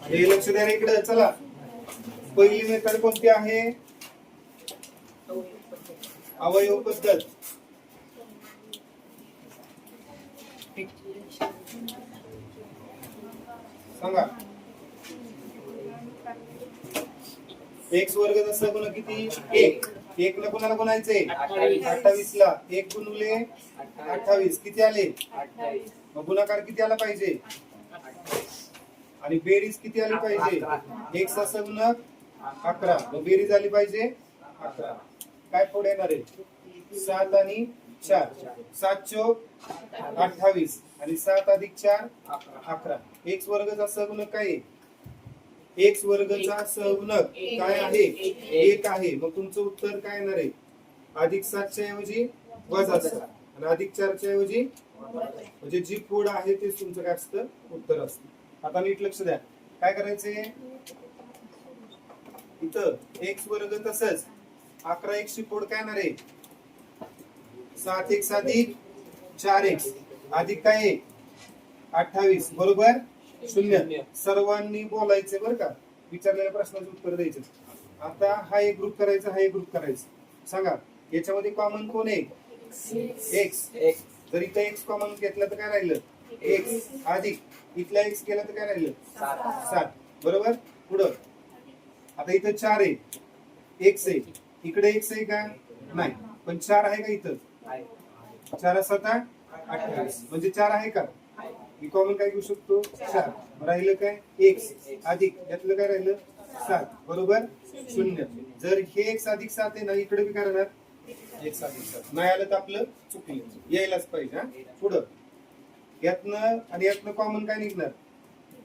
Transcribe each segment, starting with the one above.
हे लक्ष द्या रे इकडे. चला, पहिली मेथड कोणती आहे? अवयव पद्धत. सांगा. एक्स वर्ग सगुण किती? 1. 1 ला कोणाला गुणायचे? 28 ला. 1 गुणुले 28 किती आले? 28. मग गुणाकार किती आला पाहिजे? आणि बेरीज किती आली पाहिजे? 1 चा सगुणक 11. मग बेरीज आली पाहिजे 11. काय पुढे येणार आहे? 7 आणि 4. 7 चोक 28 आणि 7 अधिक 4 11. एक्स वर्गचा सगुणक काय आहे? एक्स वर्गचा सगुणक काय आहे? 1 आहे. मग तुमचं उत्तर काय येणार आहे? अधिक 7 च्या ऐवजी वजा 7 आणि अधिक 4 च्या ऐवजी म्हणजे जी कोड आहे ते तुमचं काय असतं? उत्तर असतं. आता नीट लक्ष द्या. काय करायचंय? इथं एक्स वर्ग तसंच 11x ची कोड काय येणार आहे? 7x अधिक 4x अधिक काय आहे? 28 बरोबर 0. सर्वांनी बोलायचे बरं का. विचारलेल्या प्रश्नाचं उत्तर द्यायचं. आता हा एक ग्रुप करायचा, हा एक ग्रुप करायचा. सांगा याच्यामध्ये कॉमन कोण आहे? एक्स. जर इथं एक्स कॉमन घेतलं तर काय राहिलं? एक्स अधिक इथला एक्स केला तर काय राहिलं? 7. बरोबर. पुढं आता इथं 4 आहे, एक्स आहे. इकडे एक्स आहे का? नाही. पण 4 आहे का इथं? 4 7 28 म्हणजे 4 आहे का? मी कॉमन काय घेऊ शकतो? 4. राहिलं काय? एक्स अधिक यातलं काय राहिलं? 7 बरोबर 0. जर हे एक्स अधिक 7 आहे ना, इकडे बी करणार एक्स अधिक 7. नाही आलं तर आपलं चुकलं. यायलाच पाहिजे. हा पुढं यातनं आणि यातनं कॉमन काय निघणार?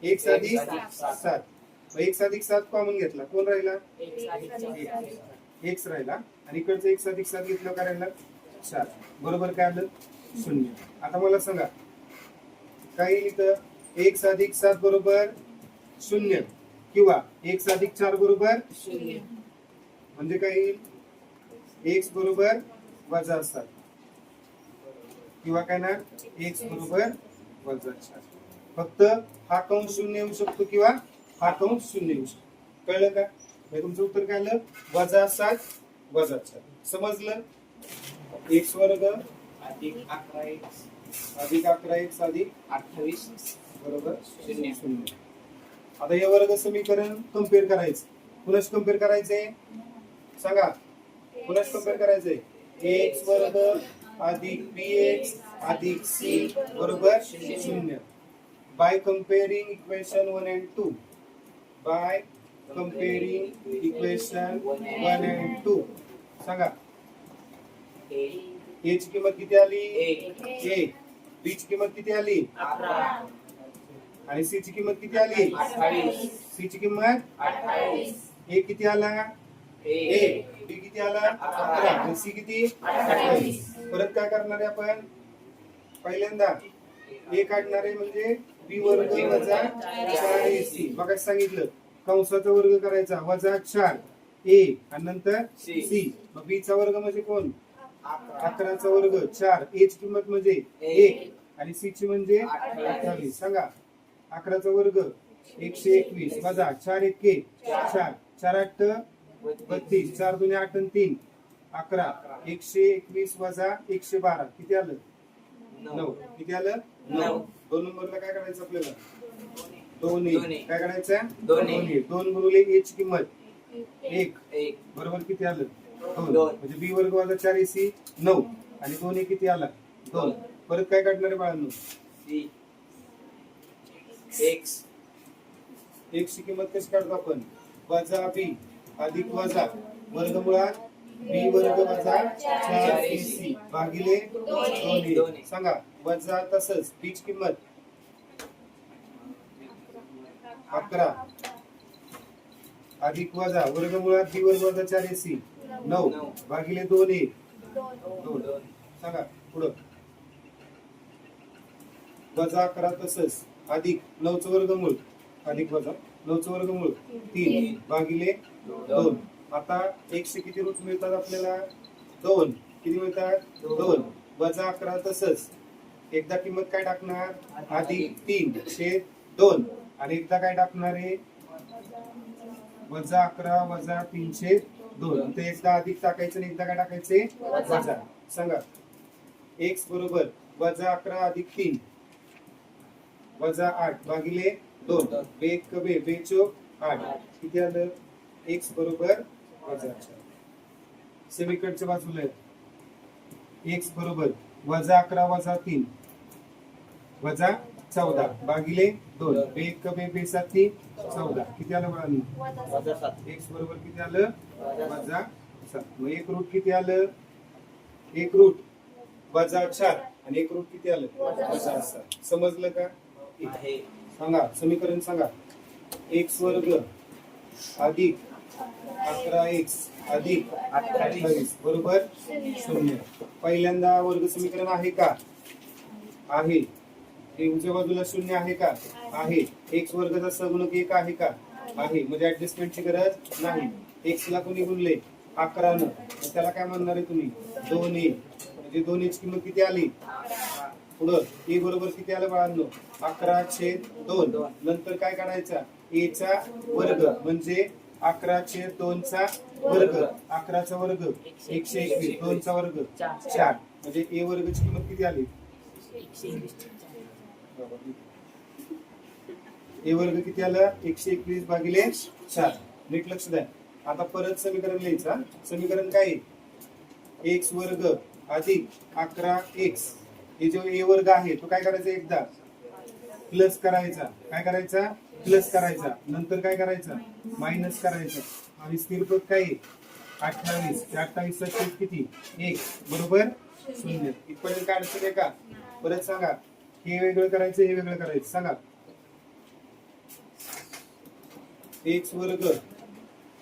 एक्स अधिक 7. एक्स अधिक 7 कॉमन घेतला, कोण राहिला? एक्स राहिला. आणि इकडचं एक्स अधिक 7 घेतलं काय राहिला? 4 बरोबर काय आलं? 0. आता मला सांगा काय इथं? एक्स अधिक 7 बरोबर 0 किंवा एक्स अधिक 4 बरोबर 0 म्हणजे काय येईल? एक्स बरोबर वजा 7 किंवा काय ना एक्स बरोबर वजा 4. फक्त हा कंस 0 येऊ शकतो किंवा हा कंस 0 येऊ शकतो. कळलं का? तुमचं उत्तर काय आलं? वजा 7 वजा 4. समजलं? एक्स वर्ग अधिक 11x अधिक 11x अधिक 28 बरोबर 0. आता हे वर्ग समीकरण कम्पेअर करायचं. पुन्हा कम्पेअर करायचंय. सांगा पुन्हा कम्पेअर करायचंय. एक्स वर्ग अधिक bx अधिक c बरोबर 0. By comparing equation 1 and 2. By comparing equation 1 and 2. सांगा a ची किंमत किती आली? 1. b ची किंमत किती आली? 11. आणि c ची किंमत किती आली? 28. c ची किंमत 28. a किती आला? a b किती आला? 11. आणि c किती? 28. परत काय करणार आहे आपण? पहिल्यांदा a काढणार आहे म्हणजे b वर्ग वजा 4ac. मग सांगितलं कंसाचा वर्ग करायचा वजा 4 a आणि नंतर c. मग b चा वर्ग म्हणजे कोण? 11 चा वर्ग 4. a ची किंमत म्हणजे 1 आणि c ची म्हणजे 28. सांगा 11 चा वर्ग 121 वजा 4 1 4 4 8 32 4 2 8 आणि 3 11. 121 वजा 112 किती आलं? 9. किती आलं? 9. 2 नंबरला काय करायचं आपल्याला? 2 काय करायचं? 2 गुणिले a ची किंमत 1 बरोबर किती आलं? 2. म्हणजे b वर्ग वजा 4ac 9 आणि 2 किती आला? 2. परत काय काढणार आहे बाळांनो? x ची किंमत कशी काढतो आपण? वजा b अधिक वजा वर्गमुळात b वर्ग वजा 4ac भागिले 2a. सांगा वजा तसंच b ची किंमत 11 अधिक वजा वर्गमुळात b वर्ग वजा 4ac 9 भागिले 2a 2. सांगा पुढं वजा 11 तसंच अधिक 9 चं वर्गमूळ अधिक वजा 9 चं वर्गमूळ 3 भागिले 2. आता x चे किती रूट मिळतात आपल्याला? 2. किती मिळतात? 2. वजा 11 तसंच एकदा किंमत काय टाकणार? अधिक 3 छेद 2 आणि एकदा काय टाकणार आहे -11 - 302. ते एकदा अधिक टाकायचं आणि एकदा काय टाकायचे वजा. सांगा x बरोबर -11 + 3 -8 भागिले 2 बेक बे बेचो 8 किती आलं x बरोबर -4. समीकरणच्या बाजूला x बरोबर -11 - 3 -14 भागिले 2 बेक बे बेसाती 14 किती आलं बाळांनो x बरोबर किती आलं -7. मग एक रूट किती आलं एक रूट -4 आणि एक रूट किती आलं -7. समजलं का सांगा समीकरण सांगा x वर्ग अधिक 11x अधिक 28 बरोबर 0. पहिल्यांदा वर्ग समीकरण आहे का आहे. हे उजव्या बाजूला 0 आहे का आहे. x वर्गाचा सहगुणक 1 आहे का आहे. म्हणजे ऍडजस्टमेंटची गरज नाही. x ला कोणी गुणले 11 न त्याला काय म्हणणार आहे तुम्ही 2a म्हणजे 2a ची किंमत किती आली पुढं a बरोबर किती आलं बाळांनो 11/2. नंतर काय काढायचा a चा वर्ग म्हणजे 11/2 चा वर्ग 11 चा वर्ग 121 2 चा वर्ग 4 म्हणजे a वर्गची किंमत किती आली a वर्ग किती आला 121 भागिले 4. नीट लक्ष द्या. आता परत समीकरण लिहायचं. समीकरण काय x वर्ग अधिक 11x हे जो a वर्ग आहे तो काय करायचा एकदा प्लस करायचा. काय करायचा प्लस करायचा. नंतर काय करायचा मायनस करायचा. आणि स्थिर पद काय 28 28 चा छेद किती 1 बरोबर 0. इथपर्यंत काय अडचण आहे का परत सांगा. हे वेगळं करायचं हे वेगळं करायचं. सांगा x वर्ग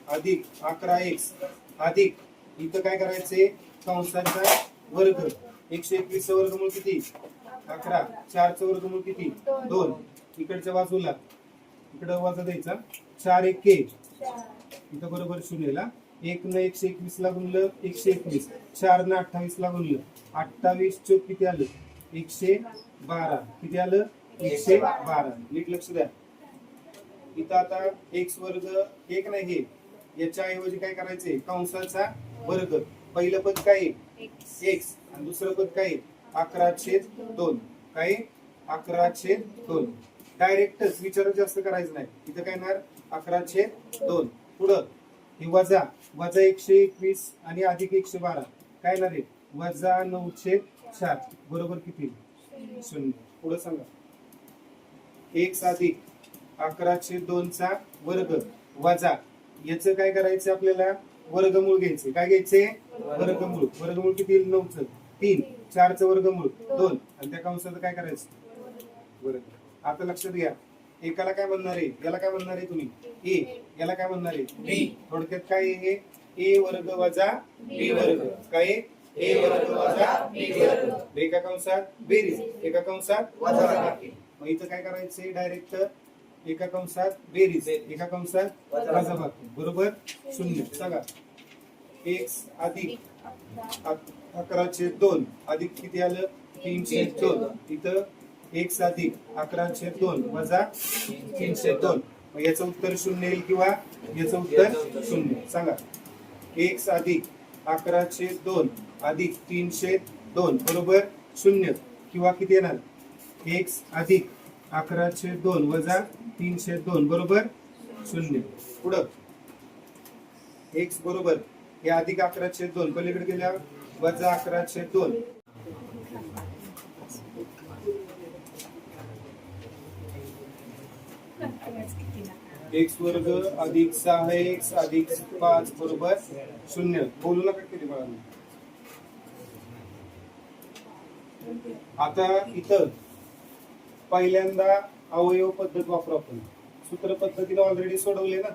अधिक 11x अधिक इथं काय करायचे कंसाचा वर्ग 121 चा वर्गमूळ किती 11 4 चा वर्गमूळ किती 2 इकडच्या बाजूला इकडे वजा द्यायचा 4 1 इथं बरोबर 0 ला 1 न 121 ला गुणलं 121 4 न 28 ला गुणलं 28 चौक किती आलं 112 किती आलं 112. नीट लक्ष द्या. इथं आता x वर्ग 1 नाही हे याच्या ऐवजी काय करायचंय कंसाचा वर्ग. पहिलं पद काय x आणि दुसरं पद काय 11/2 काय 11/2. डायरेक्टच विचार जास्त करायचं नाही. इथं काय येणार 11/2 पुढं हे वजा 121 आणि अधिक 112 काय येणार आहे -9/4 बरोबर किती 0. पुढे सांगा x अधिक 11/2 चा वर्ग वजा याचं काय करायचं आपल्याला वर्गमूळ घ्यायचे. काय घ्यायचे वर्गमूळ. वर्गमूळ किती येईल 9 च 3 4 च वर्गमूळ 2 आणि त्या कंसाचं काय करायचं वर्ग. आता लक्षात घ्या एकाला काय म्हणणार आहे याला काय म्हणणार आहे तुम्ही a याला काय म्हणणार आहे b. थोडक्यात काय आहे a वर्ग वजा b वर्ग काय a वर्ग वजा b वर्ग एका कंसात बेरीज एका कंसात वजाबाकी. मग इथं काय करायचंय डायरेक्ट एका कंसात बेरीज एका कंसात वजाबाकी बरोबर 0. सांगा x अधिक 11/2 अधिक किती आलं 302. इथं x अधिक 11/2 वजा 302. मग याचं उत्तर 0 येईल किंवा याचं उत्तर 0. सांगा x अधिक 11/2 अधिक 302 बरोबर 0 किंवा किती येणार x अधिक 11/2 वजा 302 बरोबर 0. पुढं x बरोबर हे अधिक 11/2 पलीकडे गेल्यावर वजा 11/2 x वर्ग अधिक 6x अधिक 5 बरोबर 0. बोलू नका किती बाळांनो. आता इथं पहिल्यांदा अवयव पद्धत वापरू. आपण सूत्र पद्धतीने ऑलरेडी सोडवले ना.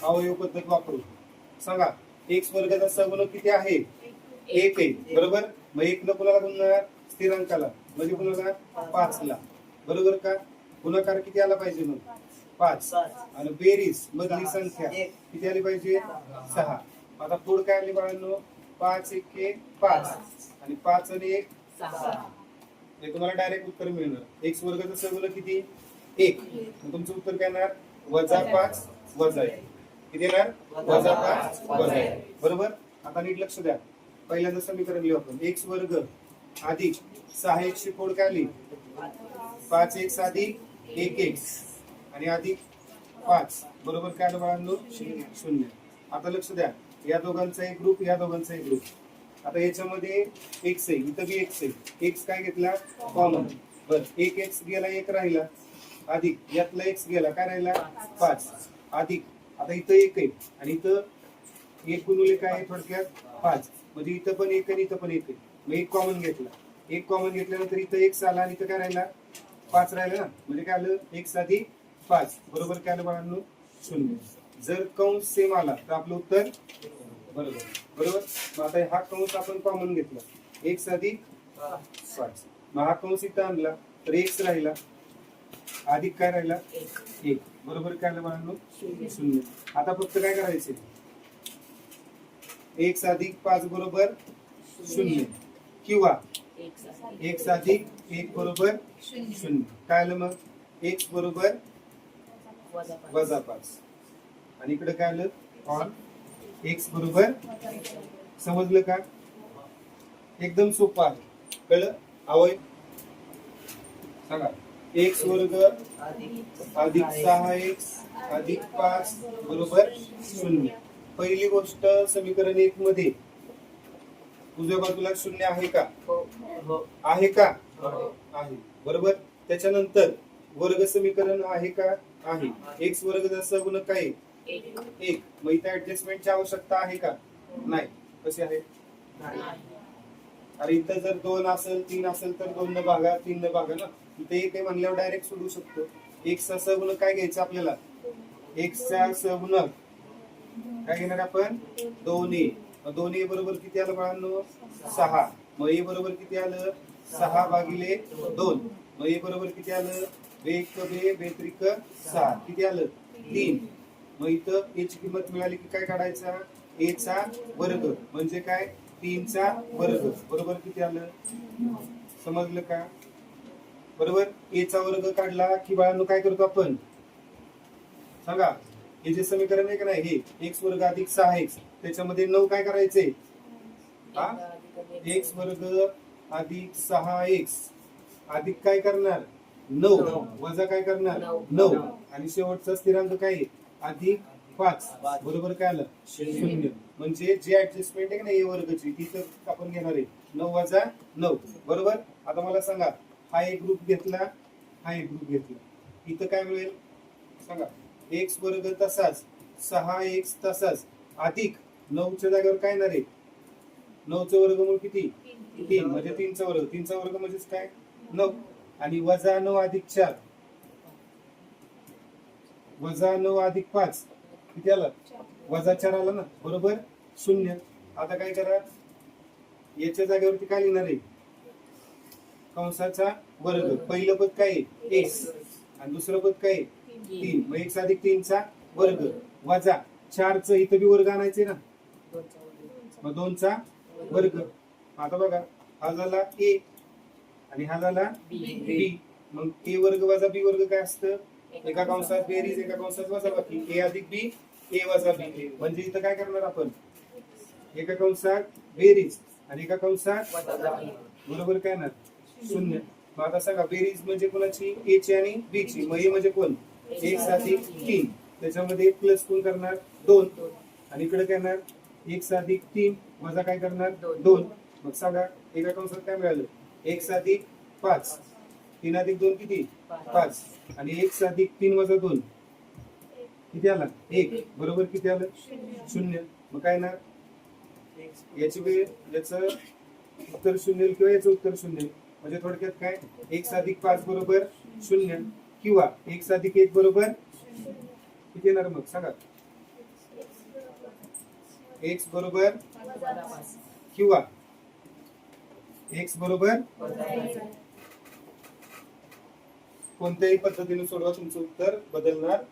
अवयव पद्धत वापरू. सांगा x वर्गाचा सहगुणक किती आहे 1 आहे बरोबर. मग 1 न कुणाला गुणणार स्थिरांकाला म्हणजे कुणाला 5 ला बरोबर का. गुणाकार किती आला पाहिजे मग 5 आणि बेरीज मधली संख्या किती आली पाहिजे 6. आता पुढ काय आली बाळांनो 5 1 5 आणि 5 आणि 1 6. हे तुम्हाला डायरेक्ट उत्तर मिळणार. x वर्गाचा सहगुणक किती 1. मग तुमचं उत्तर काय येणार? -5 - 1. किती येणार? -5 - 1. बरोबर. आता नीट लक्ष द्या. पहिल्यांदा समीकरण लिहू आपण. x वर्ग अधिक 6x ची फोड काय आली? 5x अधिक 1x आणि अधिक 5 बरोबर काय आलं बाळांनो? 0. आता लक्ष द्या. या दोघांचा एक ग्रुप, या दोघांचा एक ग्रुप. आता याच्यामध्ये x आहे, इथं बी x आहे. x काय घेतला? कॉमन. बरं, 1x गेला, 1 राहिला. अधिक यातला x गेला, काय राहिला? 5. अधिक आता इथं 1 आहे आणि इथं 1 गुणिले काय आहे? थोडक्यात 5. म्हणजे इथं पण 1 आणि इथं पण 1 आहे. मग 1 कॉमन घेतला. 1 कॉमन घेतल्यानंतर इथं x आला आणि इथं काय राहिला? 5 राहिला ना. म्हणजे काय आलं? x अधिक 5 बरोबर काय आलं बाळांनो? 0. जर कंस सेम आला तर आपलं उत्तर बरोबर. बरोबर. मग आता हा कंस आपण कॉमन घेतला. x अधिक 5. मग हा कंस इथं आणला तर x राहिला. अधिक काय राहिला? 1. बरोबर काय आलं बाळांनो? 0. आता फक्त काय करायचे? x अधिक 5 बरोबर 0 किंवा x अधिक 1 बरोबर 0. काय आलं मग? x बरोबर -5 आणि इकडे काय आलं? ऑन x बरोबर. समजलं का? एकदम सोपं आहे. कळलं? आवय सांगा. x वर्ग अधिक 6x अधिक 5 बरोबर 0. पहिली गोष्ट, समीकरण 1 मध्ये उजव्या बाजूला 0 आहे का? आहे का? आहे. बरोबर. त्याच्यानंतर वर्ग समीकरण आहे का? आहे. x वर्ग जसा गुणक काय? 1. मग इथे ऍडजस्टमेंटची आवश्यकता आहे का? नाही. कशी आहे? अरे इथं जर 2 असेल 3 असेल तर 2 न भागा 3 न भागा ना. इथे 1 आहे म्हणल्यावर डायरेक्ट सोडू शकतो. x चा सहगुणक काय घ्यायचं आपल्याला? x चा सहगुणक काय घेणार आपण? 2a. 2a बरोबर किती आलं बाळांनो? 6. मग a बरोबर किती आलं? 6 भागिले 2. मग a बरोबर किती आलं? 6 किती आलं? 3. मग इथं a ची किंमत मिळाली की काय काढायचा? a चा वर्ग म्हणजे काय? 3 चा वर्ग बरोबर किती आलं? समजलं का? बरोबर. a चा वर्ग काढला की बाळांनो काय करतो आपण? सांगा. हे जे समीकरण आहे का नाही, हे x वर्ग अधिक 6x त्याच्यामध्ये 9 काय करायचे? हा? x वर्ग अधिक 6x अधिक काय करणार? 9 वजा काय करणार? 9 आणि शेवटचा स्थिरांक काय आहे? अधिक 5 बरोबर काय आलं? 0. म्हणजे जे ऍडजस्टमेंट आहे का नाही a वर्गची ती तर आपण घेणार आहे 9 वजा 9 बरोबर. आता मला सांगा, हा एक ग्रुप घेतला, हा एक ग्रुप घेतला, इथं काय मिळेल सांगा? x वर्ग तसाच 6x तसाच अधिक 9 च्या जागेवर काय येणार आहे? 9 चा वर्गमूळ किती? 3 म्हणजे 3 चा वर्ग. 3 चा वर्ग म्हणजेच काय? 9 आणि वजा 9 अधिक 4 वजा 9 अधिक 5 किती आला? वजा 4 आला ना. बरोबर 0. आता काय करा? याच्या जागेवरती काय लिहिणार आहे? कंसाचा वर्ग. पहिलं पद काय आहे? x आणि दुसरं पद काय आहे? 3. मग x अधिक 3 चा वर्ग वजा 4 च इथं बी वर्ग आणायचे ना. मग 2 चा वर्ग. आता बघा, हा झाला a आणि हा झाला b. मग a वर्ग वजा b वर्ग काय असतं? एका कंसात बेरीज, एका कंसात वजाबाकी. a अधिक b, a वजा b. म्हणजे इथं काय करणार आपण? एका कंसात बेरीज आणि एका कंसात बरोबर काय ना? 0. मग आता सांगा, बेरीज म्हणजे कोणाची? a ची आणि b ची. मग a म्हणजे कोण? x अधिक 3. त्याच्यामध्ये प्लस कोण करणार? 2 आणि इकडे काय करणार? x अधिक 3 वजा काय करणार? 2. मग सांगा, एका कंसात काय मिळालं? x अधिक 5. 3 अधिक 2 किती? 5 आणि x अधिक 3 वजा 2 किती आला? 1 बरोबर किती आलं? 0. मग काय ना याची याचं उत्तर 0 किंवा याचं उत्तर 0. म्हणजे थोडक्यात काय? x अधिक 5 बरोबर 0 किंवा x अधिक 1 बरोबर किती येणार? मग सांगा. x बरोबर किंवा x बरोबर कोणत्याही पद्धतीने सोडवा, तुमचं उत्तर बदलणार